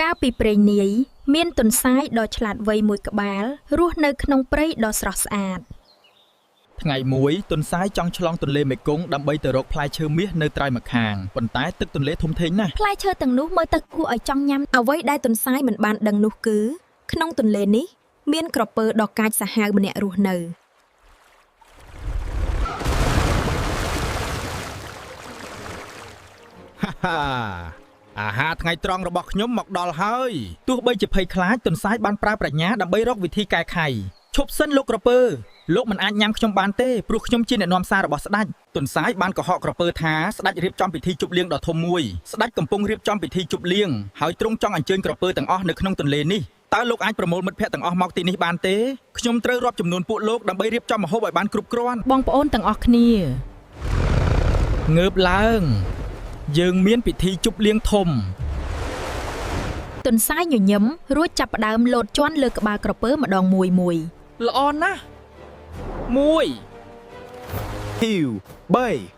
កាលពីព្រេងនាយមានទន្សាយដ៏ឆ្លាតវៃមួយក្បាលរស់នៅក្នុងព្រៃដ៏ស្រស់ស្អាតថ្ងៃមួយទន្សាយចង់ឆ្លងទន្លេមេគង្គដើម្បីទៅរកផ្លែឈើមាសនៅត្រើយម្ខាងប៉ុន្តែទឹកទន្លេធំធេងណាស់ផ្លែឈើទាំងនោះមើលទៅគួរឲ្យចង់ញ៉ាំអ្វីដែលទន្សាយមិនបានដឹងនោះគឺក្នុងទន្លេនេះមានក្រពើដ៏កាចសាហាវម្នាក់រស់នៅអាហារថ្ងៃត្រង់របស់ខ្ញុំមកដល់ហើយទោះបីជាភ័យខ្លាចទន្សាយបានប្រើប្រាជ្ញាដើម្បីរកវិធីកែខៃឈប់សិនលោកក្រពើលោកមិនអាចញ៉ាំខ្ញុំបានទេព្រោះខ្ញុំជាអ្នកនាំសាររបស់ស្ដេចទន្សាយបានកុហកក្រពើថាស្ដេចរៀបចំពិធីជប់លៀងដ៏ធំមួយស្ដេចកំពុងរៀបចំពិធីជប់លៀងហើយទ្រង់ចង់អញ្ជើញក្រពើទាំងអស់នៅក្នុងទន្លេនេះតើលោកអាចប្រមូលមិត្តភ័ក្តិទាំងអស់មកទីនេះបានទេខ្ញុំត្រូវរាប់ចំនួនពួកលោកដើម្បីរៀបចំម្ហូបឲ្យបានគ្រប់គ្រាន់បងប្អូនទាំងអស់គ្នាងើបឡើងយើងមានពិធីជប់លៀងធំទន្សាយញញឹមរួចចាប់ផ្ដើមលោតជាន់លើក្បាលក្រពើម្ដងមួយល្អណាស់1 2 3